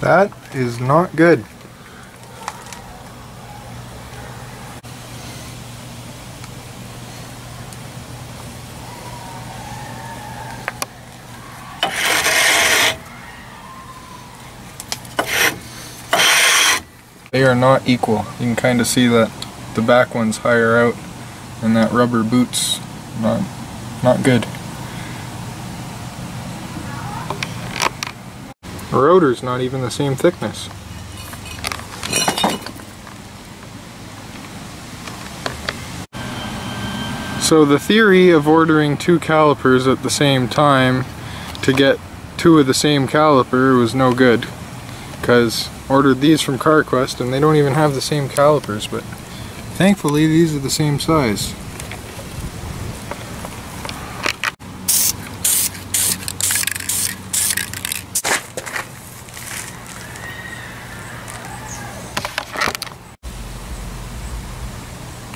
That is not good. They are not equal. You can kind of see that the back one's higher out and that rubber boot's not good. The rotor's not even the same thickness. So the theory of ordering two calipers at the same time to get two of the same caliper was no good, because ordered these from CarQuest and they don't even have the same calipers, but thankfully these are the same size.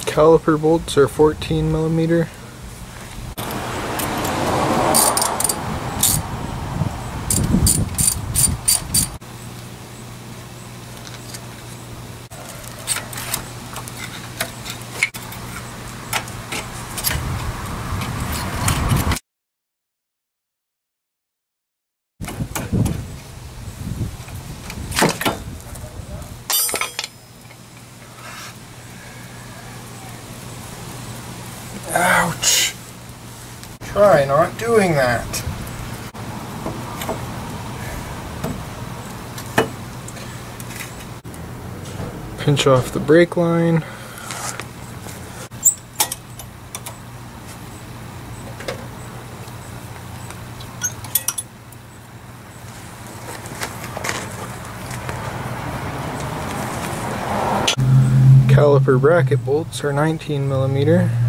Caliper bolts are 14mm. Ouch! Try not doing that. Pinch off the brake line. Caliper bracket bolts are 19mm.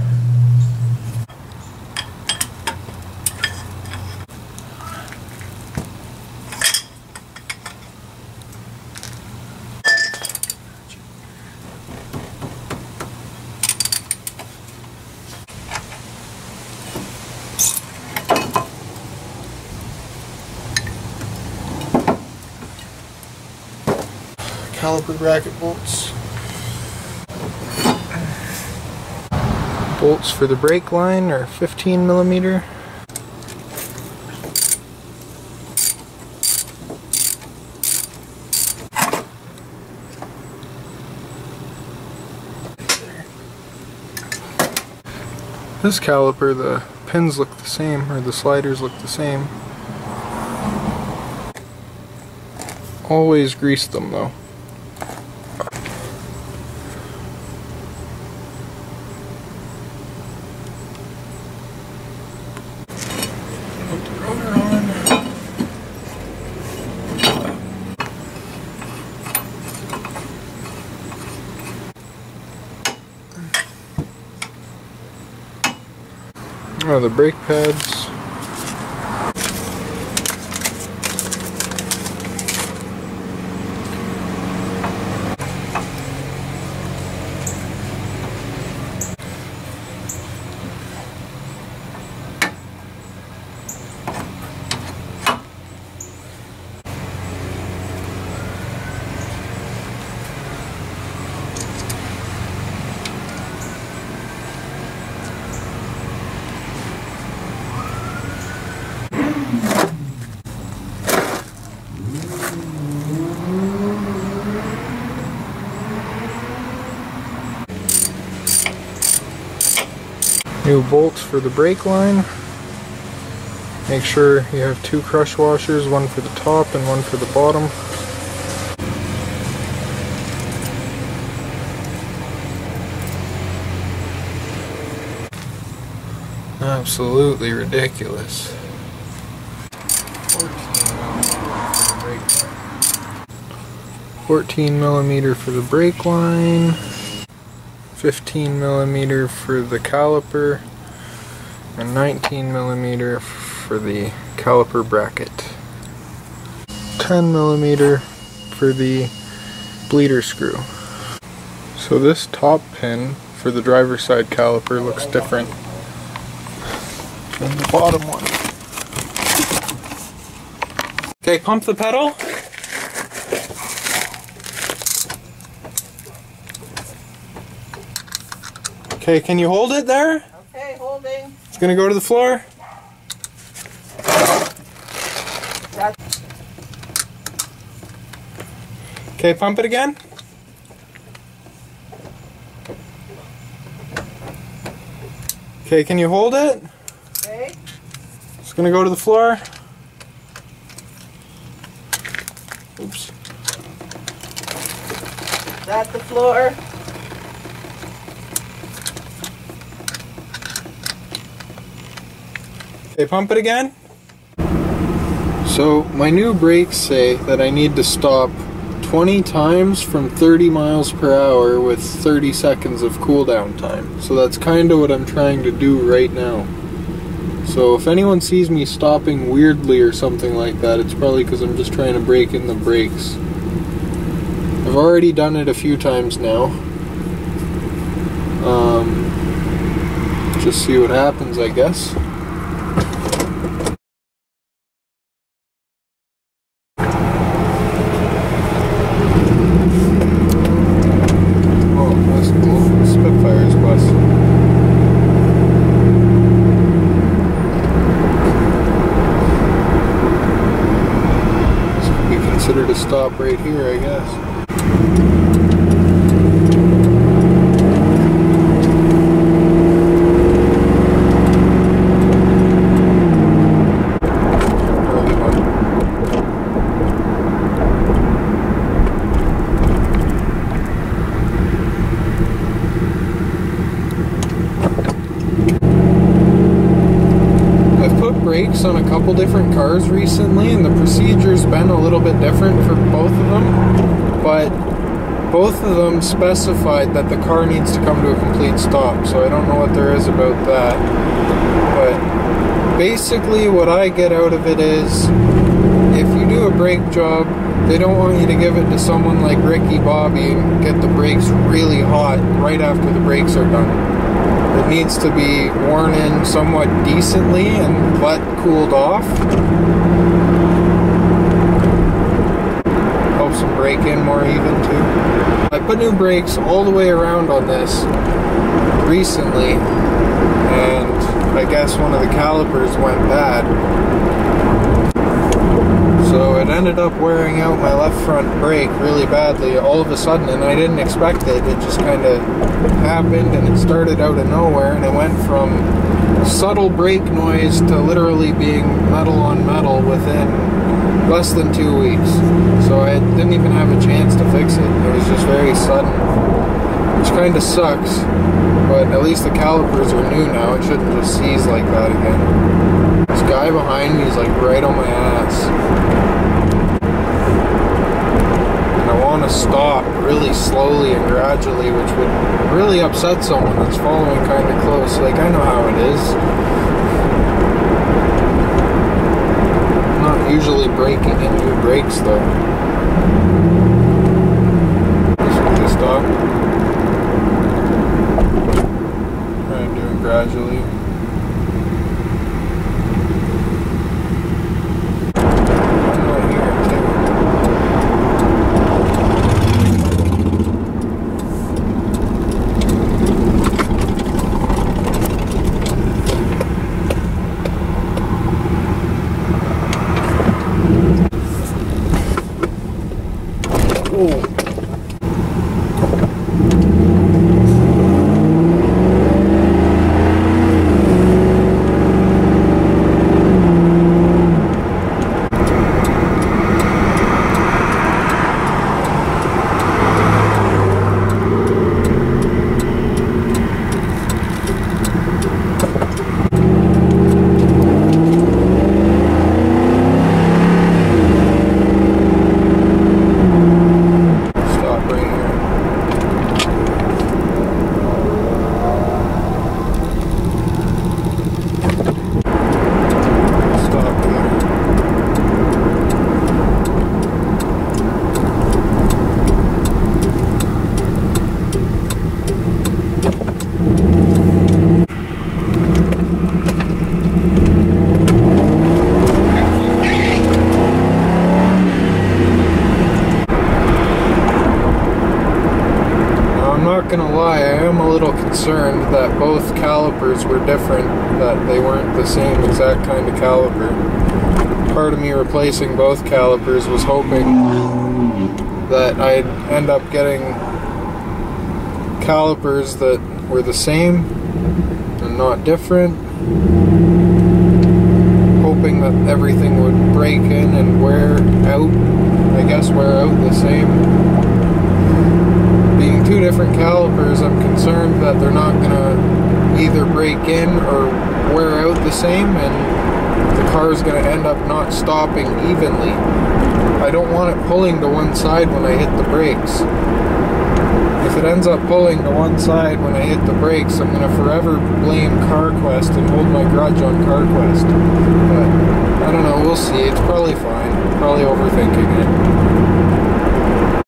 Caliper bracket bolts. Bolts for the brake line are 15mm. This caliper, the pins look the same, or the sliders look the same. Always grease them though. Put the rotor on. Oh, the brake pads. New bolts for the brake line. Make sure you have two crush washers, one for the top and one for the bottom. Absolutely ridiculous. 14mm for the brake line. 15mm for the caliper, and 19mm for the caliper bracket. 10mm for the bleeder screw. So this top pin for the driver's side caliper looks different than the bottom one. Okay, pump the pedal. Okay, can you hold it there? Okay, holding. It's gonna go to the floor. Okay, pump it again. Okay, can you hold it? Okay. It's gonna go to the floor. Oops. Is that the floor? Okay, pump it again. So, my new brakes say that I need to stop 20 times from 30 miles per hour with 30 seconds of cooldown time. So that's kind of what I'm trying to do right now. So if anyone sees me stopping weirdly or something like that, it's probably because I'm just trying to break in the brakes. I've already done it a few times now. Just see what happens, I guess. Considered a stop right here, I guess. Early one. I've put brakes on a couple different cars recently, and the procedure's been a little bit different for both of them, but both of them specified that the car needs to come to a complete stop, so I don't know what there is about that. But basically what I get out of it is, if you do a brake job, they don't want you to give it to someone like Ricky Bobby and get the brakes really hot right after the brakes are done. It needs to be worn in somewhat decently and let cooled off. Helps them brake in more even too. I put new brakes all the way around on this recently, and I guess one of the calipers went bad. So it ended up wearing out my left front brake really badly all of a sudden, and I didn't expect it. It just kind of happened, and it started out of nowhere, and it went from subtle brake noise to literally being metal on metal within less than 2 weeks. So I didn't even have a chance to fix it. It was just very sudden, which kind of sucks, but at least the calipers are new now. It shouldn't just seize like that again. This guy behind me is like right on my ass. I want to stop really slowly and gradually, which would really upset someone that's following kind of close. Like, I know how it is. I'm not usually breaking in new brakes though. Just really stop. Try to do it gradually. not gonna lie, I am a little concerned that both calipers were different, that they weren't the same exact kind of caliper. Part of me replacing both calipers was hoping that I'd end up getting calipers that were the same and not different. Hoping that everything would break in and wear out, I guess wear out the same. Being two different calipers, I'm concerned that they're not gonna either break in or wear out the same, and the car's gonna end up not stopping evenly. I don't want it pulling to one side when I hit the brakes. If it ends up pulling to one side when I hit the brakes, I'm gonna forever blame CarQuest and hold my grudge on CarQuest. But I don't know, we'll see. It's probably fine. Probably overthinking it.